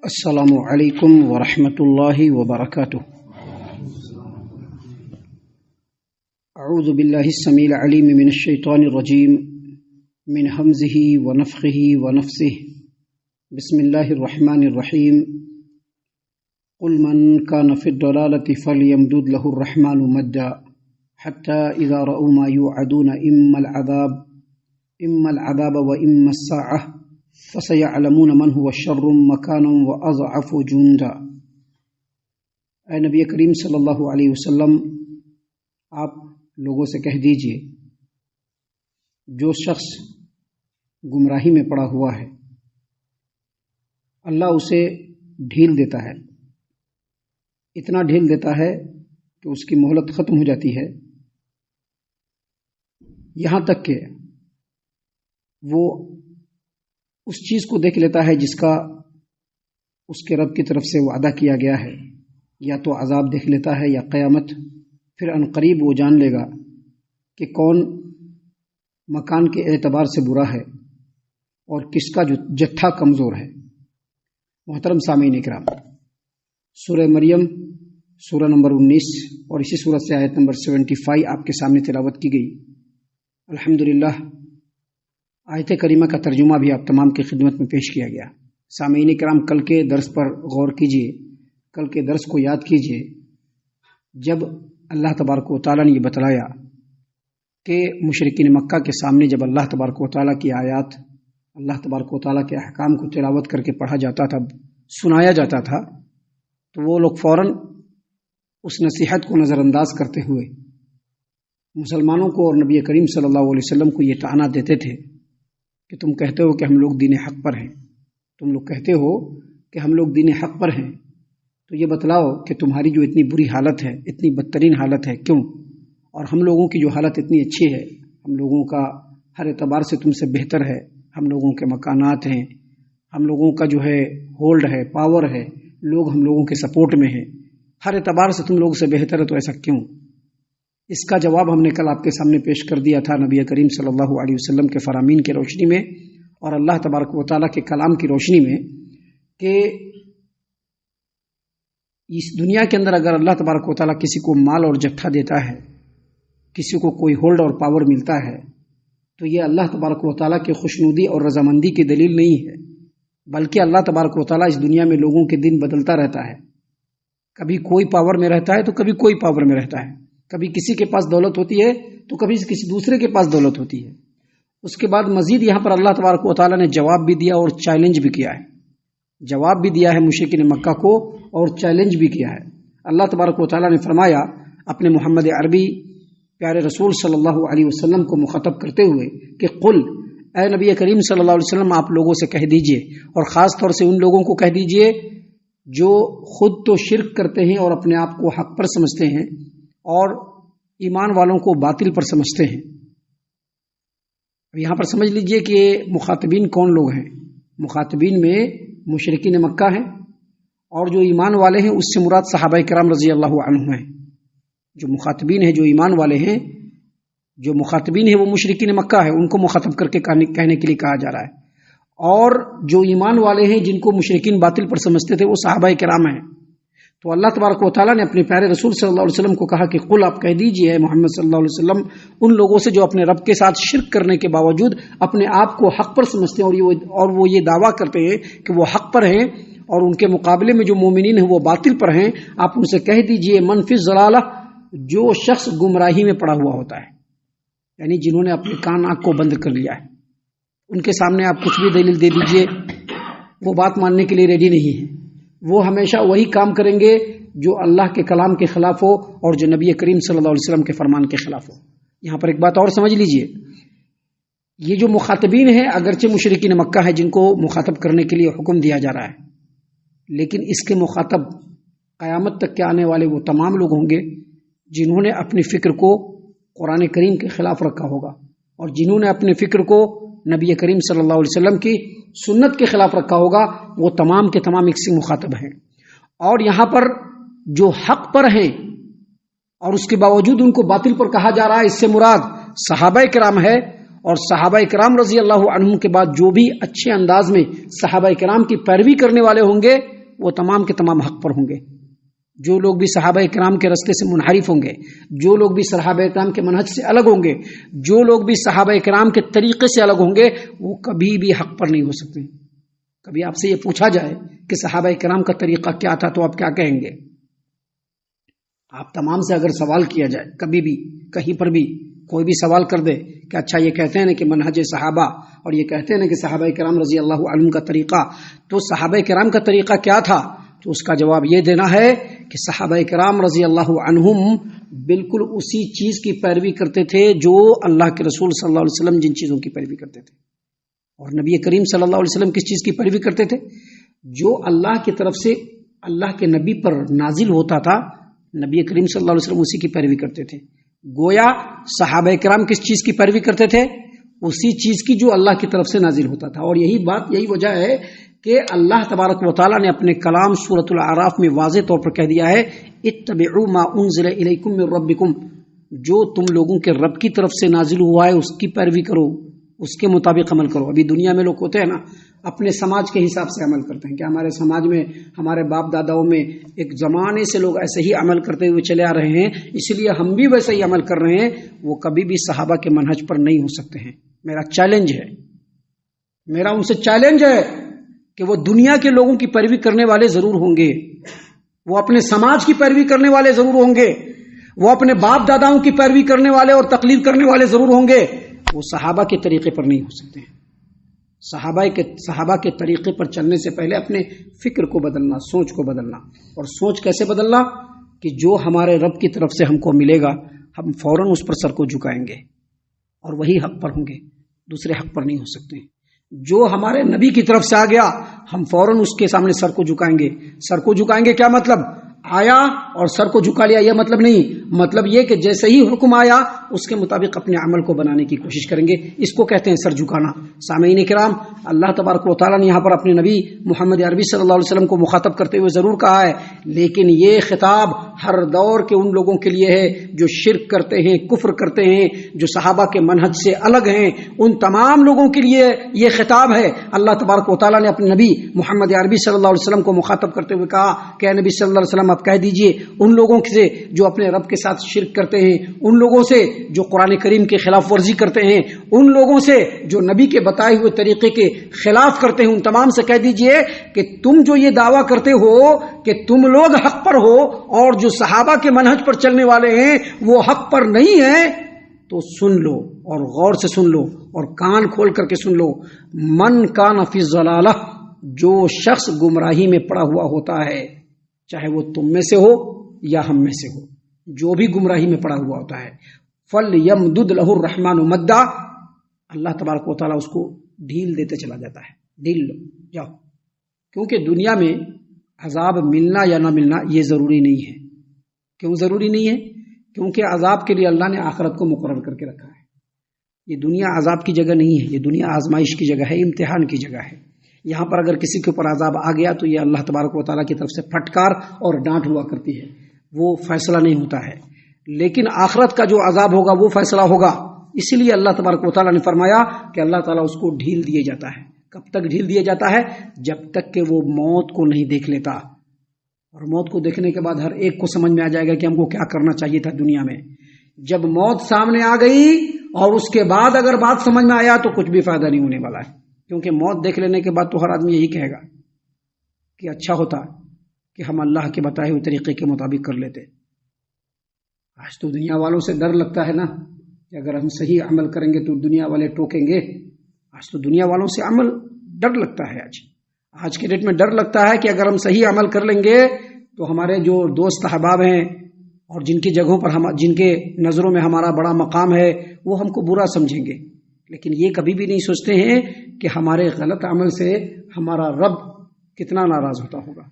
السلام علیکم ورحمۃ اللہ وبرکاتہ۔ اعوذ باللہ السمیع العلیم من الشیطان الرجیم من ہمزہ ونفخہ ونفثہ۔ بسم اللہ الرحمن الرحیم۔ قل من کان فی الضلالۃ فلیمدد لہ الرحمن مدا حتی اذا رأوا ما یوعدون اما العذاب واما الساعۃ فَسَيَعْلَمُونَ مَنْ هُوَ شَرٌّ مَكَانًا وَأَضْعَفُ جُنْدًا۔ اے نبی کریم صلی اللہ علیہ وسلم، آپ لوگوں سے کہہ دیجئے، جو شخص گمراہی میں پڑا ہوا ہے اللہ اسے ڈھیل دیتا ہے، اتنا ڈھیل دیتا ہے کہ اس کی مہلت ختم ہو جاتی ہے، یہاں تک کہ وہ اس چیز کو دیکھ لیتا ہے جس کا اس کے رب کی طرف سے وعدہ کیا گیا ہے، یا تو عذاب دیکھ لیتا ہے یا قیامت۔ پھر عنقریب وہ جان لے گا کہ کون مکان کے اعتبار سے برا ہے اور کس کا جو جتھا کمزور ہے۔ محترم سامعین اکرام، سورہ مریم سورہ نمبر 19 اور اسی سورت سے آیت نمبر 75 آپ کے سامنے تلاوت کی گئی۔ الحمدللہ آیت کریمہ کا ترجمہ بھی آپ تمام کی خدمت میں پیش کیا گیا۔ سامعین کرام، کل کے درس پر غور کیجئے، کل کے درس کو یاد کیجئے، جب اللہ تبارک و تعالیٰ نے یہ بتلایا کہ مشرکین مکہ کے سامنے جب اللہ تبارک و تعالیٰ کی آیات، اللہ تبارک و تعالیٰ کے احکام کو تلاوت کر کے پڑھا جاتا تھا، سنایا جاتا تھا، تو وہ لوگ فوراً اس نصیحت کو نظر انداز کرتے ہوئے مسلمانوں کو اور نبی کریم صلی اللہ علیہ وسلم کو یہ طعنہ دیتے تھے کہ تم کہتے ہو کہ ہم لوگ دین حق پر ہیں، تم لوگ کہتے ہو کہ ہم لوگ دین حق پر ہیں، تو یہ بتلاؤ کہ تمہاری جو اتنی بری حالت ہے، اتنی بدترین حالت ہے، کیوں؟ اور ہم لوگوں کی جو حالت اتنی اچھی ہے، ہم لوگوں کا ہر اعتبار سے تم سے بہتر ہے، ہم لوگوں کے مکانات ہیں، ہم لوگوں کا جو ہے ہولڈ ہے، پاور ہے، لوگ ہم لوگوں کے سپورٹ میں ہیں، ہر اعتبار سے تم لوگوں سے بہتر ہے، تو ایسا کیوں؟ اس کا جواب ہم نے کل آپ کے سامنے پیش کر دیا تھا نبی کریم صلی اللہ علیہ وسلم کے فرامین کی روشنی میں اور اللہ تبارک و تعالیٰ کے کلام کی روشنی میں، کہ اس دنیا کے اندر اگر اللہ تبارک و تعالیٰ کسی کو مال اور جتھا دیتا ہے، کسی کو کوئی ہولڈ اور پاور ملتا ہے، تو یہ اللہ تبارک و تعالیٰ کی خوشنودی اور رضامندی کی دلیل نہیں ہے، بلکہ اللہ تبارک و تعالیٰ اس دنیا میں لوگوں کے دن بدلتا رہتا ہے، کبھی کوئی پاور میں رہتا ہے تو کبھی کوئی پاور میں رہتا ہے، کبھی کسی کے پاس دولت ہوتی ہے تو کبھی کسی دوسرے کے پاس دولت ہوتی ہے۔ اس کے بعد مزید یہاں پر اللہ تبارک و تعالیٰ نے جواب بھی دیا اور چیلنج بھی کیا ہے، جواب بھی دیا ہے مشرکین مکہ کو اور چیلنج بھی کیا ہے۔ اللہ تبارک و تعالیٰ نے فرمایا اپنے محمد عربی پیارے رسول صلی اللہ علیہ وسلم کو مخاطب کرتے ہوئے کہ قل، اے نبی کریم صلی اللہ علیہ وسلم، آپ لوگوں سے کہہ دیجئے، اور خاص طور سے ان لوگوں کو کہہ دیجئے جو خود تو شرک کرتے ہیں اور اپنے آپ کو حق پر سمجھتے ہیں اور ایمان والوں کو باطل پر سمجھتے ہیں۔ یہاں پر سمجھ لیجئے کہ مخاطبین کون لوگ ہیں۔ مخاطبین میں مشرکین مکہ ہیں، اور جو ایمان والے ہیں اس سے مراد صحابہ کرام رضی اللہ عنہم ہیں۔ جو مخاطبین ہیں، جو ایمان والے ہیں، جو مخاطبین ہیں وہ مشرکین مکہ ہے، ان کو مخاطب کر کے کہنے کے لیے کہا جا رہا ہے، اور جو ایمان والے ہیں جن کو مشرکین باطل پر سمجھتے تھے وہ صحابہ کرام ہیں۔ تو اللہ تبارک و تعالیٰ نے اپنے پیارے رسول صلی اللہ علیہ وسلم کو کہا کہ قل، آپ کہہ دیجئے محمد صلی اللہ علیہ وسلم ان لوگوں سے جو اپنے رب کے ساتھ شرک کرنے کے باوجود اپنے آپ کو حق پر سمجھتے ہیں اور وہ یہ دعویٰ کرتے ہیں کہ وہ حق پر ہیں، اور ان کے مقابلے میں جو مومنین ہیں وہ باطل پر ہیں، آپ ان سے کہہ دیجئے من فی الضلالہ، جو شخص گمراہی میں پڑا ہوا ہوتا ہے، یعنی جنہوں نے اپنے کان آنکھ کو بند کر لیا ہے، ان کے سامنے آپ کچھ بھی دلیل دے دیجئے، وہ بات ماننے کے لیے ریڈی نہیں ہے، وہ ہمیشہ وہی کام کریں گے جو اللہ کے کلام کے خلاف ہو اور جو نبی کریم صلی اللہ علیہ وسلم کے فرمان کے خلاف ہو۔ یہاں پر ایک بات اور سمجھ لیجئے، یہ جو مخاطبین ہیں اگرچہ مشرکین مکہ ہے جن کو مخاطب کرنے کے لیے حکم دیا جا رہا ہے، لیکن اس کے مخاطب قیامت تک کے آنے والے وہ تمام لوگ ہوں گے جنہوں نے اپنی فکر کو قرآن کریم کے خلاف رکھا ہوگا، اور جنہوں نے اپنے فکر کو نبی کریم صلی اللہ علیہ وسلم کی سنت کے خلاف رکھا ہوگا، وہ تمام کے تمام ایک سے مخاطب ہیں۔ اور یہاں پر جو حق پر ہیں اور اس کے باوجود ان کو باطل پر کہا جا رہا ہے، اس سے مراد صحابہ کرام ہے، اور صحابہ کرام رضی اللہ عنہم کے بعد جو بھی اچھے انداز میں صحابہ کرام کی پیروی کرنے والے ہوں گے وہ تمام کے تمام حق پر ہوں گے. جو لوگ بھی صحابہ کرام کے راستے سے منحرف ہوں گے، جو لوگ بھی صحابہ کرام کے منہج سے الگ ہوں گے، جو لوگ بھی صحابہ کرام کے طریقے سے الگ ہوں گے، وہ کبھی بھی حق پر نہیں ہو سکتے. کبھی آپ سے یہ پوچھا جائے کہ صحابہ کرام کا طریقہ کیا تھا تو آپ کیا کہیں گے؟ آپ تمام سے اگر سوال کیا جائے، کبھی بھی کہیں پر بھی کوئی بھی سوال کر دے کہ اچھا یہ کہتے ہیں نا کہ منہج صحابہ اور یہ کہتے ہیں نا کہ صحابہ کرام رضی اللہ عنہم کا طریقہ، تو صحابہ کرام کا طریقہ کیا تھا؟ تو اس کا جواب یہ دینا ہے کہ صحابہ کرام رضی اللہ عنہم بالکل اسی چیز کی پیروی کرتے تھے جو اللہ کے رسول صلی اللہ علیہ وسلم جن چیزوں کی پیروی کرتے تھے. اور نبی کریم صلی اللہ علیہ وسلم کس چیز کی پیروی کرتے تھے؟ جو اللہ کی طرف سے اللہ کے نبی پر نازل ہوتا تھا، نبی کریم صلی اللہ علیہ وسلم اسی کی پیروی کرتے تھے. گویا صحابہ کرام کس چیز کی پیروی کرتے تھے؟ اسی چیز کی جو اللہ کی طرف سے نازل ہوتا تھا. اور یہی وجہ ہے کہ اللہ تبارک و تعالیٰ نے اپنے کلام سورۃ الاعراف میں واضح طور پر کہہ دیا ہے اتبعوا ما انزل الیکم من ربکم، جو تم لوگوں کے رب کی طرف سے نازل ہوا ہے اس کی پیروی کرو، اس کے مطابق عمل کرو. ابھی دنیا میں لوگ ہوتے ہیں نا، اپنے سماج کے حساب سے عمل کرتے ہیں کہ ہمارے سماج میں ہمارے باپ داداؤں میں ایک زمانے سے لوگ ایسے ہی عمل کرتے ہوئے چلے آ رہے ہیں، اس لیے ہم بھی ویسے ہی عمل کر رہے ہیں. وہ کبھی بھی صحابہ کے منہج پر نہیں ہو سکتے ہیں. میرا چیلنج ہے، میرا ان سے چیلنج ہے کہ وہ دنیا کے لوگوں کی پیروی کرنے والے ضرور ہوں گے، وہ اپنے سماج کی پیروی کرنے والے ضرور ہوں گے، وہ اپنے باپ داداؤں کی پیروی کرنے والے اور تقلید کرنے والے ضرور ہوں گے. وہ صحابہ کے طریقے پر نہیں ہو سکتے ہیں. صحابہ کے طریقے پر چلنے سے پہلے اپنے فکر کو بدلنا، سوچ کو بدلنا. اور سوچ کیسے بدلنا؟ کہ جو ہمارے رب کی طرف سے ہم کو ملے گا ہم فوراً اس پر سر کو جھکائیں گے اور وہی حق پر ہوں گے، دوسرے حق پر نہیں ہو سکتے. جو ہمارے نبی کی طرف سے آ گیا ہم فوراً اس کے سامنے سر کو جھکائیں گے. سر کو جھکائیں گے کیا مطلب؟ آیا اور سر کو جھکا لیا یہ مطلب نہیں. مطلب یہ کہ جیسے ہی حکم آیا اس کے مطابق اپنے عمل کو بنانے کی کوشش کریں گے. اس کو کہتے ہیں سر جھکانا. سامعین کرام، اللہ تبارک و تعالیٰ نے یہاں پر اپنے نبی محمد عربی صلی اللہ علیہ وسلم کو مخاطب کرتے ہوئے ضرور کہا ہے، لیکن یہ خطاب ہر دور کے ان لوگوں کے لیے ہے جو شرک کرتے ہیں، کفر کرتے ہیں، جو صحابہ کے منہج سے الگ ہیں. ان تمام لوگوں کے لیے یہ خطاب ہے. اللہ تبارک و تعالیٰ نے اپنے نبی محمد عربی صلی اللہ علیہ وسلم کو مخاطب کرتے ہوئے کہا کہ اے نبی صلی اللہ علیہ وسلم آپ کہہ دیجئے ان لوگوں سے جو اپنے رب کے ساتھ شرک کرتے ہیں، ان لوگوں سے جو قرآن کریم کی خلاف ورزی کرتے ہیں، ان لوگوں سے جو نبی کے بتائے ہوئے طریقے کے خلاف کرتے ہیں، ان تمام سے کہہ دیجئے کہ تم جو یہ دعویٰ کرتے ہو کہ تم لوگ حق پر ہو اور جو صحابہ کے منہج پر چلنے والے ہیں وہ حق پر نہیں ہیں، تو سن لو اور غور سے سن لو اور کان کھول کر کے سن لو. من کان فی الضلالہ، جو شخص گمراہی میں پڑا ہوا ہوتا ہے، چاہے وہ تم میں سے ہو یا ہم میں سے ہو، جو بھی گمراہی میں پڑا ہوا ہوتا ہے، فَلْيَمْدُدْ لَهُ الرَّحْمَنُ مَدًّا، اللہ تبارک و تعالیٰ اس کو ڈھیل دیتے چلا جاتا ہے. ڈھیل لو، جاؤ. کیونکہ دنیا میں عذاب ملنا یا نہ ملنا یہ ضروری نہیں ہے. کیوں ضروری نہیں ہے؟ کیونکہ عذاب کے لیے اللہ نے آخرت کو مقرر کر کے رکھا ہے. یہ دنیا عذاب کی جگہ نہیں ہے، یہ دنیا آزمائش کی جگہ ہے، امتحان کی جگہ ہے. یہاں پر اگر کسی کے اوپر عذاب آ گیا تو یہ اللہ تبارک و تعالیٰ کی طرف سے پھٹکار اور ڈانٹ ہوا کرتی ہے، وہ فیصلہ نہیں ہوتا ہے. لیکن آخرت کا جو عذاب ہوگا وہ فیصلہ ہوگا. اسی لیے اللہ تبارک و تعالیٰ نے فرمایا کہ اللہ تعالیٰ اس کو ڈھیل دیے جاتا ہے. کب تک ڈھیل دیا جاتا ہے؟ جب تک کہ وہ موت کو نہیں دیکھ لیتا. اور موت کو دیکھنے کے بعد ہر ایک کو سمجھ میں آ جائے گا کہ ہم کو کیا کرنا چاہیے تھا دنیا میں. جب موت سامنے آ گئی اور اس کے بعد اگر بات سمجھ میں آیا تو کچھ بھی فائدہ نہیں ہونے والا ہے. کیونکہ موت دیکھ لینے کے بعد تو ہر آدمی یہی کہے گا کہ اچھا ہوتا کہ ہم اللہ کے بتائے ہوئے طریقے کے مطابق کر لیتے. آج تو دنیا والوں سے ڈر لگتا ہے نا کہ اگر ہم صحیح عمل کریں گے تو دنیا والے ٹوکیں گے. آج تو دنیا والوں سے عمل ڈر لگتا ہے. آج کے ڈیٹ میں ڈر لگتا ہے کہ اگر ہم صحیح عمل کر لیں گے تو ہمارے جو دوست احباب ہیں اور جن کی جگہوں پر جن کے نظروں میں ہمارا بڑا مقام ہے وہ ہم کو برا سمجھیں گے. لیکن یہ کبھی بھی نہیں سوچتے ہیں کہ ہمارے غلط عمل سے ہمارا رب کتنا ناراض ہوتا ہوگا.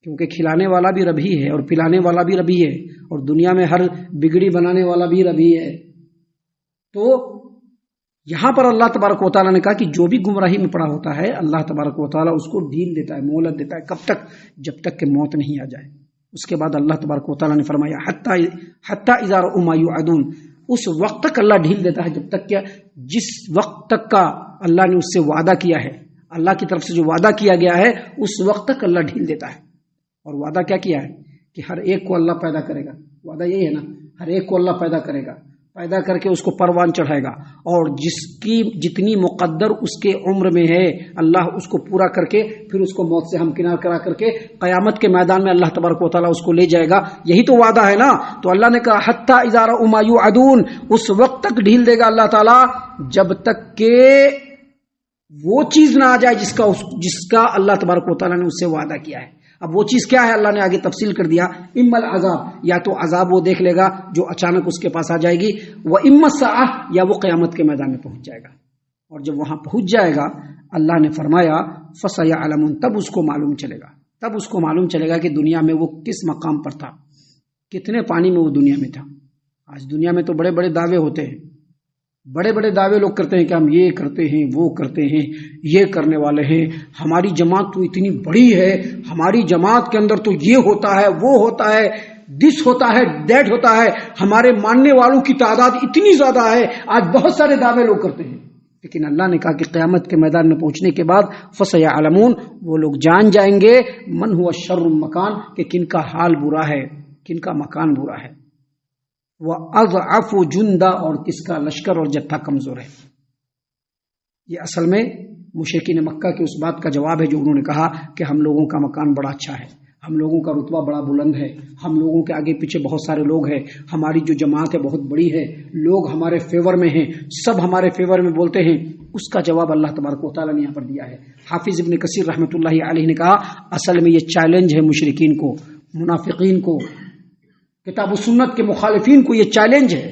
کیونکہ کھلانے والا بھی رب ہی ہے اور پلانے والا بھی رب ہی ہے اور دنیا میں ہر بگڑی بنانے والا بھی رب ہی ہے. تو یہاں پر اللہ تبارک و تعالیٰ نے کہا کہ جو بھی گمراہی میں پڑا ہوتا ہے اللہ تبارک و تعالیٰ اس کو ڈھیل دیتا ہے، مہلت دیتا ہے. کب تک؟ جب تک کہ موت نہیں آ جائے. اس کے بعد اللہ تبارک و تعالیٰ نے فرمایا حتی اذا رأوا ما یوعدون، اس وقت تک اللہ ڈھیل دیتا ہے جب تک کہ جس وقت تک کا اللہ نے اس سے وعدہ کیا ہے، اللہ کی طرف سے جو وعدہ کیا گیا ہے اس وقت تک اللہ ڈھیل دیتا ہے. اور وعدہ کیا کیا ہے کہ ہر ایک کو اللہ پیدا کرے گا. وعدہ یہی ہے نا, ہر ایک کو اللہ پیدا کرے گا, پیدا کر کے اس کو پروان چڑھائے گا, اور جس کی جتنی مقدر اس کے عمر میں ہے اللہ اس کو پورا کر کے پھر اس کو موت سے ہمکنار کرا کر کے قیامت کے میدان میں اللہ تبارک و تعالیٰ اس کو لے جائے گا. یہی تو وعدہ ہے نا. تو اللہ نے کہا حتی اذا رأوا ما یوعدون, اس وقت تک ڈھیل دے گا اللہ تعالیٰ جب تک کہ وہ چیز نہ آ جائے جس کا اللہ تبارک و تعالیٰ نے اس سے وعدہ کیا ہے. اب وہ چیز کیا ہے اللہ نے آگے تفصیل کر دیا. اما العذاب, یا تو عذاب وہ دیکھ لے گا جو اچانک اس کے پاس آ جائے گی, وہ اما الساعہ, یا وہ قیامت کے میدان میں پہنچ جائے گا. اور جب وہاں پہنچ جائے گا اللہ نے فرمایا فسیعلمون, تب اس کو معلوم چلے گا, تب اس کو معلوم چلے گا کہ دنیا میں وہ کس مقام پر تھا, کتنے پانی میں وہ دنیا میں تھا. آج دنیا میں تو بڑے بڑے دعوے ہوتے ہیں, بڑے بڑے دعوے لوگ کرتے ہیں کہ ہم یہ کرتے ہیں وہ کرتے ہیں, یہ کرنے والے ہیں, ہماری جماعت تو اتنی بڑی ہے, ہماری جماعت کے اندر تو یہ ہوتا ہے وہ ہوتا ہے, دس ہوتا ہے دیٹ ہوتا ہے, ہمارے ماننے والوں کی تعداد اتنی زیادہ ہے. آج بہت سارے دعوے لوگ کرتے ہیں, لیکن اللہ نے کہا کہ قیامت کے میدان میں پہنچنے کے بعد فسیعلمون, وہ لوگ جان جائیں گے من ہوا شر مکان, کہ کن کا حال برا ہے, کن کا مکان برا ہے. وَأَضْعَفُ جُنْدًا, اور کس کا لشکر اور جتھا کمزور ہے. یہ اصل میں مشرکین مکہ کی اس بات کا جواب ہے جو انہوں نے کہا کہ ہم لوگوں کا مکان بڑا اچھا ہے, ہم لوگوں کا رتبہ بڑا بلند ہے, ہم لوگوں کے آگے پیچھے بہت سارے لوگ ہیں, ہماری جو جماعت ہے بہت بڑی ہے, لوگ ہمارے فیور میں ہیں, سب ہمارے فیور میں بولتے ہیں. اس کا جواب اللہ تبارک و تعالیٰ نے یہاں پر دیا ہے. حافظ ابن کثیر رحمۃ اللہ علیہ نے کہا اصل میں یہ چیلنج ہے مشرکین کو, منافقین کو, کتاب و سنت کے مخالفین کو, یہ چیلنج ہے.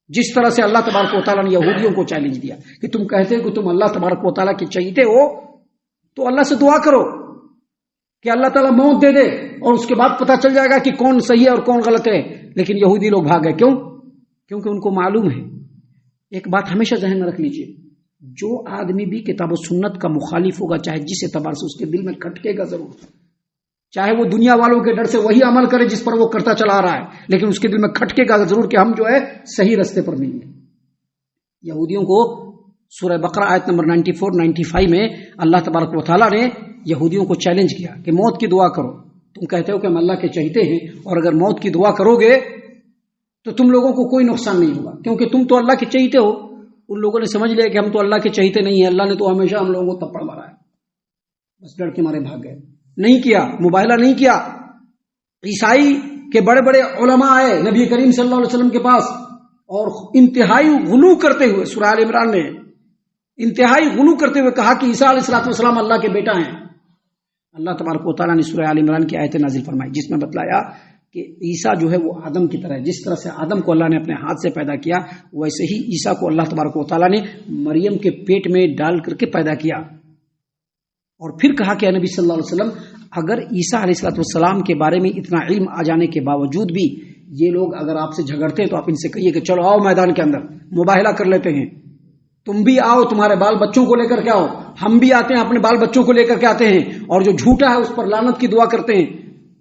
جس طرح سے اللہ تبارک و تعالیٰ نے یہودیوں کو چیلنج دیا کہ تم کہتے ہو کہ تم اللہ تبارک و تعالیٰ کے چہیتے ہو تو اللہ سے دعا کرو کہ اللہ تعالیٰ موت دے دے, اور اس کے بعد پتہ چل جائے گا کہ کون صحیح ہے اور کون غلط ہے. لیکن یہودی لوگ بھاگ گئے. کیوں؟ کیونکہ ان کو معلوم ہے. ایک بات ہمیشہ ذہن میں رکھ لیجئے, جو آدمی بھی کتاب و سنت کا مخالف ہوگا, چاہے جس اعتبار سے اس کے دل میں کھٹکے گا ضرور, چاہے وہ دنیا والوں کے ڈر سے وہی عمل کرے جس پر وہ کرتا چلا رہا ہے, لیکن اس کے دل میں کھٹکے گا ضرور کہ ہم جو ہے صحیح راستے پر نہیں ہیں. یہودیوں کو سورہ بقرہ آیت نمبر 94-95 میں اللہ تبارک و تعالیٰ نے یہودیوں کو چیلنج کیا کہ موت کی دعا کرو. تم کہتے ہو کہ ہم اللہ کے چہیتے ہیں, اور اگر موت کی دعا کرو گے تو تم لوگوں کو کوئی نقصان نہیں ہوگا کیونکہ تم تو اللہ کے چہیتے ہو. ان لوگوں نے سمجھ لیا کہ ہم تو اللہ کے چہیتے نہیں ہیں, اللہ نے تو ہمیشہ ہم لوگوں کو تھپڑ مارا ہے, بس ڈر کے مارے بھاگ گئے. نہیں کیا, مباہلہ نہیں کیا. عیسائی کے بڑے بڑے علماء آئے نبی کریم صلی اللہ علیہ وسلم کے پاس, اور انتہائی غلو کرتے ہوئے, سورہ آل عمران میں انتہائی غلو کرتے ہوئے کہا کہ عیسیٰ علیہ السلام اللہ کے بیٹا ہیں. اللہ تبارک و تعالیٰ نے سورہ آل عمران کی آیت نازل فرمائی جس میں بتلایا کہ عیسیٰ جو ہے وہ آدم کی طرح ہے. جس طرح سے آدم کو اللہ نے اپنے ہاتھ سے پیدا کیا, ویسے ہی عیسیٰ کو اللہ تبارک و تعالیٰ نے مریم کے پیٹ میں ڈال کر کے پیدا کیا. اور پھر کہا کہ نبی صلی اللہ علیہ وسلم اگر عیسیٰ علیہ السلام کے بارے میں اتنا علم آ جانے کے باوجود بھی یہ لوگ اگر آپ سے جھگڑتے ہیں تو آپ ان سے کہیے کہ چلو آؤ میدان کے اندر مباہلہ کر لیتے ہیں, تم بھی آؤ, تمہارے بال بچوں کو لے کر کے آؤ, ہم بھی آتے ہیں اپنے بال بچوں کو لے کر کے آتے ہیں, اور جو جھوٹا ہے اس پر لعنت کی دعا کرتے ہیں.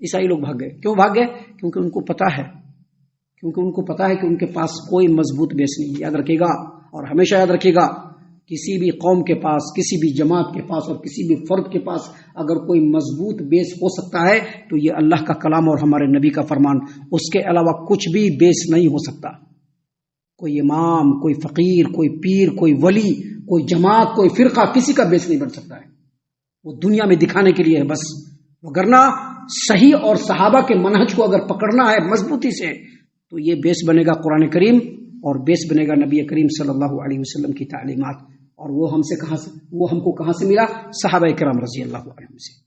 عیسائی لوگ بھاگ گئے. کیوں بھاگ گئے؟ کیونکہ ان کو پتا ہے کہ ان کے پاس کوئی مضبوط بیس نہیں. یاد رکھے گا, اور ہمیشہ یاد رکھے گا, کسی بھی قوم کے پاس, کسی بھی جماعت کے پاس, اور کسی بھی فرد کے پاس اگر کوئی مضبوط بیس ہو سکتا ہے تو یہ اللہ کا کلام اور ہمارے نبی کا فرمان, اس کے علاوہ کچھ بھی بیس نہیں ہو سکتا. کوئی امام, کوئی فقیر, کوئی پیر, کوئی ولی, کوئی جماعت, کوئی فرقہ, کسی کا بیس نہیں بن سکتا ہے. وہ دنیا میں دکھانے کے لیے ہے بس, وگرنہ صحیح اور صحابہ کے منہج کو اگر پکڑنا ہے مضبوطی سے تو یہ بیس بنے گا قرآن کریم, اور بیس بنے گا نبی کریم صلی اللہ علیہ وسلم کی تعلیمات. اور وہ ہم کو کہاں سے ملا؟ صحابہ کرام رضی اللہ عنہم سے.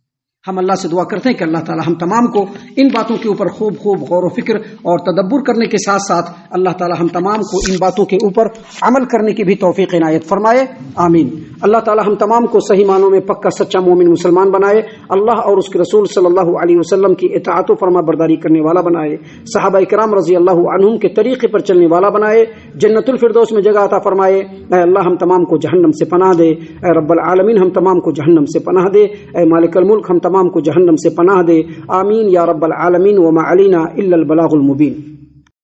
ہم اللہ سے دعا کرتے ہیں کہ اللہ تعالی ہم تمام کو ان باتوں کے اوپر خوب غور و فکر اور تدبر کرنے کے ساتھ ساتھ اللہ تعالی ہم تمام کو ان باتوں کے اوپر عمل کرنے کی بھی توفیق عنایت فرمائے, آمین. اللہ تعالی ہم تمام کو صحیح معنوں میں پکا سچا مومن مسلمان بنائے, اللہ اور اس کے رسول صلی اللہ علیہ وسلم کی اطاعت و فرما برداری کرنے والا بنائے, صحابہ کرام رضی اللہ عنہم کے طریقے پر چلنے والا بنائے, جنت الفردوس میں جگہ عطا فرمائے. اے اللہ ہم تمام کو جہنم سے پناہ دے, اے رب العالمین ہم تمام کو جہنم سے پناہ دے, اے مالک الملک ہم تمام کو جہنم سے پناہ دے, آمین یا رب العالمین. وما علینا الا البلاغ المبین.